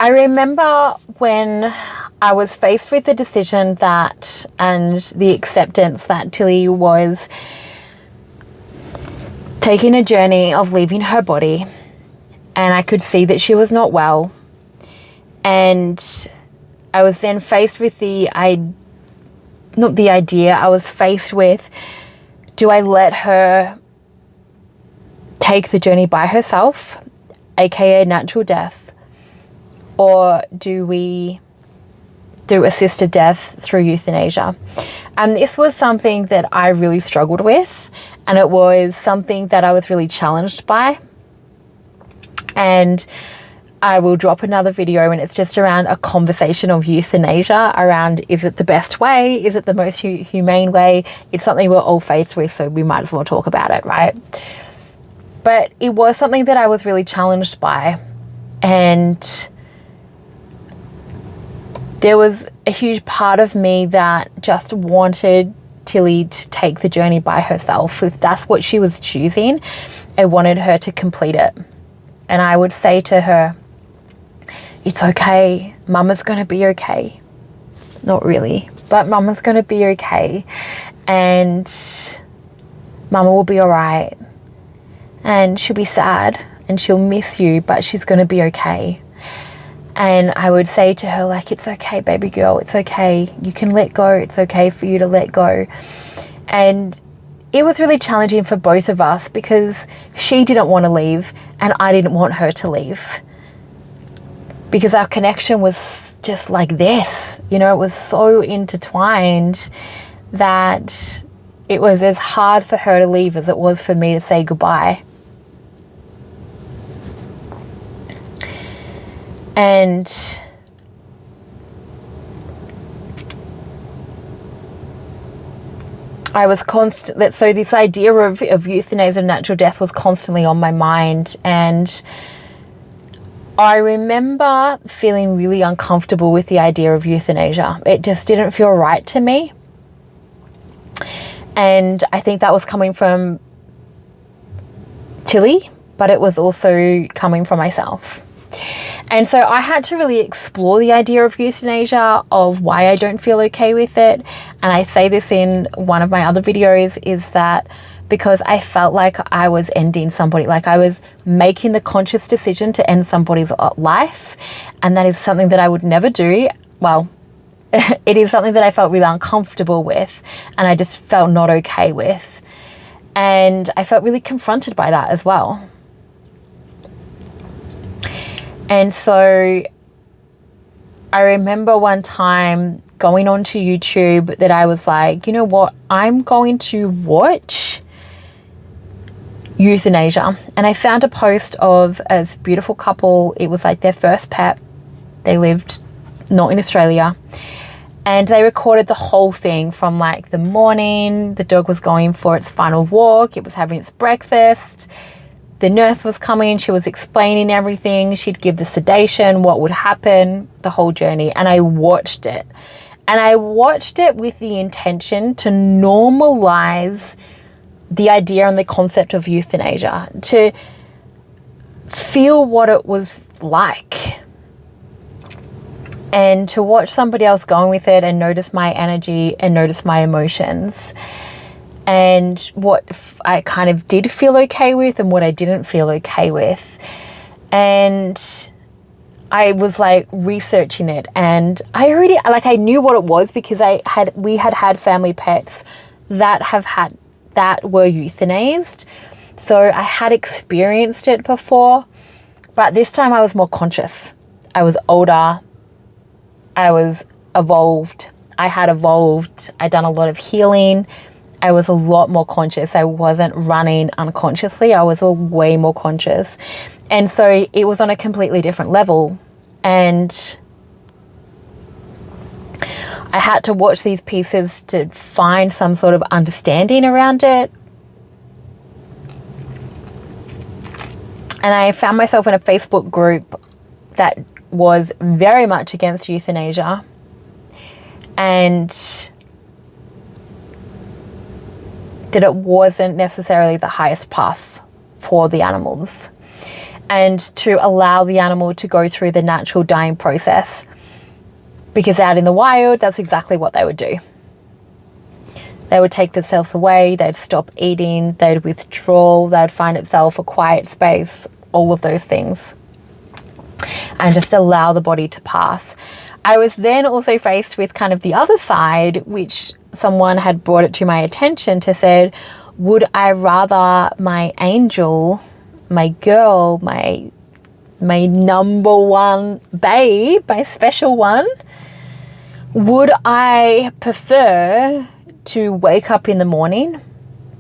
I remember when I was faced with the decision that, and the acceptance that Tilly was taking a journey of leaving her body, and I could see that she was not well. And I was then faced with I was faced with, do I let her take the journey by herself, aka natural death, or do we do assisted death through euthanasia? And this was something that I really struggled with, and it was something that I was really challenged by. And I will drop another video, and it's just around a conversation of euthanasia, around, is it the best way? Is it the most humane way? It's something we're all faced with, so we might as well talk about it, right? But it was something that I was really challenged by, and there was a huge part of me that just wanted Tilly to take the journey by herself. If that's what she was choosing, I wanted her to complete it. And I would say to her, it's okay, Mama's going to be okay. Not really, but Mama's going to be okay. And Mama will be all right. And she'll be sad and she'll miss you, but she's going to be okay. And I would say to her, like, it's okay, baby girl, it's okay. You can let go. It's okay for you to let go. And it was really challenging for both of us, because she didn't want to leave and I didn't want her to leave, because our connection was just like this, you know, it was so intertwined that it was as hard for her to leave as it was for me to say goodbye. And I was so this idea of euthanasia and natural death was constantly on my mind. And I remember feeling really uncomfortable with the idea of euthanasia. It just didn't feel right to me. And I think that was coming from Tilly, but it was also coming from myself. And so I had to really explore the idea of euthanasia, of why I don't feel okay with it. And I say this in one of my other videos, is that because I felt like I was ending somebody, like I was making the conscious decision to end somebody's life. And that is something that I would never do. Well, it is something that I felt really uncomfortable with, and I just felt not okay with. And I felt really confronted by that as well. And so I remember one time going onto YouTube that I was like, you know what, I'm going to watch euthanasia. And I found a post of a beautiful couple. It was like their first pet. They lived not in Australia. And they recorded the whole thing from like the morning. The dog was going for its final walk. It was having its breakfast. The nurse was coming, she was explaining everything. She'd give the sedation, what would happen, the whole journey. And I watched it. And I watched it with the intention to normalize the idea and the concept of euthanasia, to feel what it was like, and to watch somebody else going with it and notice my energy and notice my emotions. And what I kind of did feel okay with and what I didn't feel okay with. And I was like researching it, and I already, like, I knew what it was, because we had family pets that were euthanized. So I had experienced it before, but this time I was more conscious. I was older. I was evolved. I had evolved. I'd done a lot of healing. I was a lot more conscious. I wasn't running unconsciously. I was way more conscious. And so it was on a completely different level. And I had to watch these pieces to find some sort of understanding around it. And I found myself in a Facebook group that was very much against euthanasia. And that it wasn't necessarily the highest path for the animals. and to allow the animal to go through the natural dying process. Because out in the wild, that's exactly what they would do. They would take themselves away, they'd stop eating, they'd withdraw, they'd find itself a quiet space, all of those things. And just allow the body to pass. I was then also faced with kind of the other side, which someone had brought it to my attention to said, would I rather my angel, my girl, my number one babe, my special one, would I prefer to wake up in the morning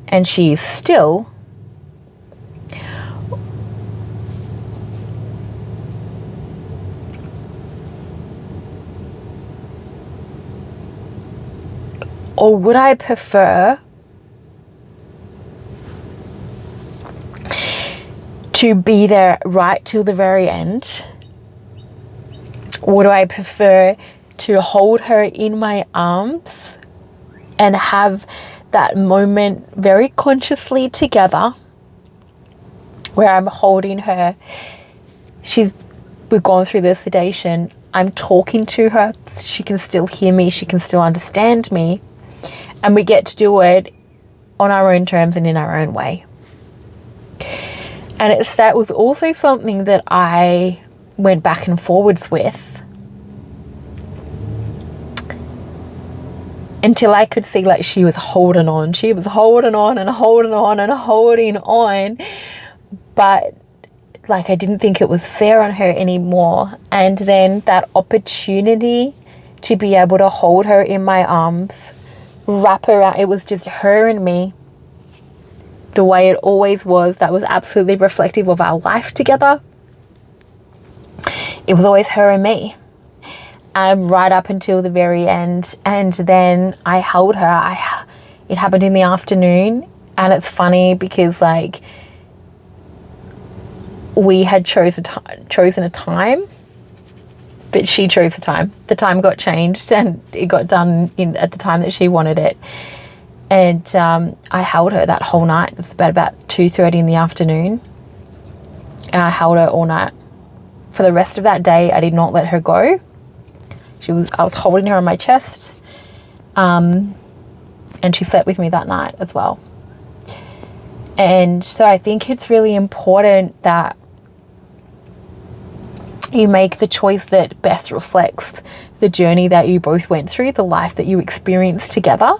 and she's still, or would I prefer to be there right till the very end? Would I prefer to hold her in my arms and have that moment very consciously together where I'm holding her? We've gone through the sedation. I'm talking to her. She can still hear me. She can still understand me. And we get to do it on our own terms and in our own way. And that was also something that I went back and forwards with until I could see like she was holding on. She was holding on and holding on and holding on. But like I didn't think it was fair on her anymore. And then that opportunity to be able to hold her in my arms, wrap her around, it was just her and me. The way it always was, that was absolutely reflective of our life together. It was always her and me. Right up until the very end. And then I held her. It happened in the afternoon. And it's funny because like we had chosen a time, but she chose the time. The time got changed and it got done at the time that she wanted it. And I held her that whole night. It was about 2:30 in the afternoon. And I held her all night. For the rest of that day, I did not let her go. I was holding her on my chest. And she slept with me that night as well. And so I think it's really important that you make the choice that best reflects the journey that you both went through, the life that you experienced together.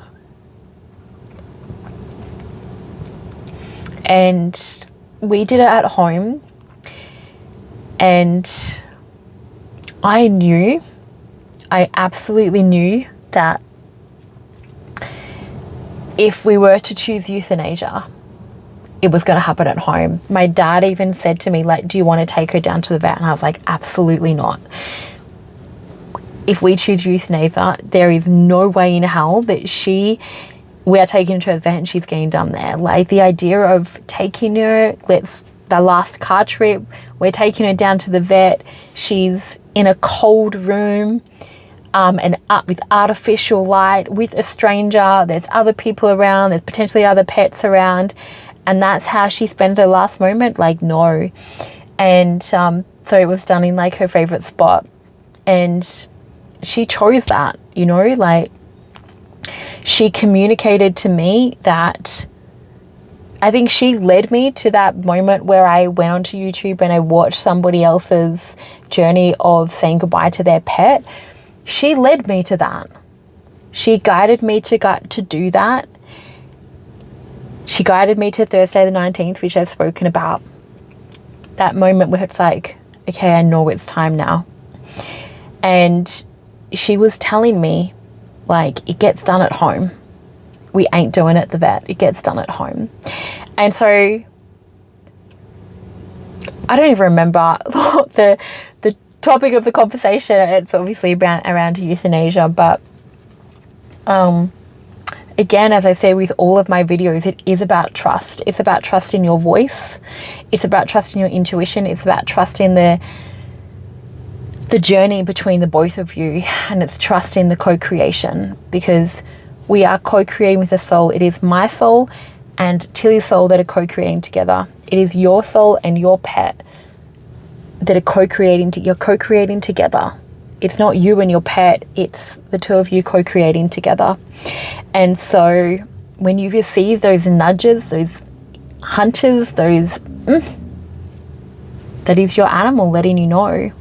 And we did it at home. And I absolutely knew that if we were to choose euthanasia, it was going to happen at home. My dad even said to me, like, do you want to take her down to the vet? And I was like, absolutely not. If we choose euthanasia, there is no way in hell that we are taking her to the vet and she's getting done there. Like the idea of taking her, the last car trip, we're taking her down to the vet. She's in a cold room and up with artificial light with a stranger. There's other people around. There's potentially other pets around. And that's how she spends her last moment? Like, no. And so it was done in like her favorite spot. And she chose that, like she communicated to me that I think she led me to that moment where I went onto YouTube and I watched somebody else's journey of saying goodbye to their pet. She led me to that. She guided me to do that. She guided me to Thursday the 19th, which I've spoken about. That moment where it's like, okay, I know it's time now. And she was telling me, like, it gets done at home. We ain't doing it at the vet. It gets done at home. And so I don't even remember the topic of the conversation. It's obviously around euthanasia, but again, as I say with all of my videos, it is about trust. It's about trust in your voice. It's about trust in your intuition. It's about trust in the journey between the both of you, and it's trust in the co-creation, because we are co-creating with a soul. It is my soul and Tilly's soul that are co-creating together. It is your soul and your pet that are co-creating, you're co-creating together. It's not you and your pet, it's the two of you co-creating together. And so when you receive those nudges, those hunches, those, that is your animal letting you know.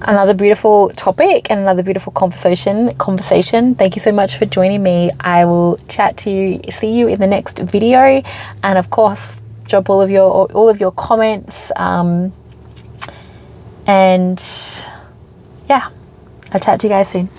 Another beautiful topic and another beautiful conversation. Thank you so much for joining me. I will see you in the next video, and of course drop all of your comments, and yeah, I'll chat to you guys soon.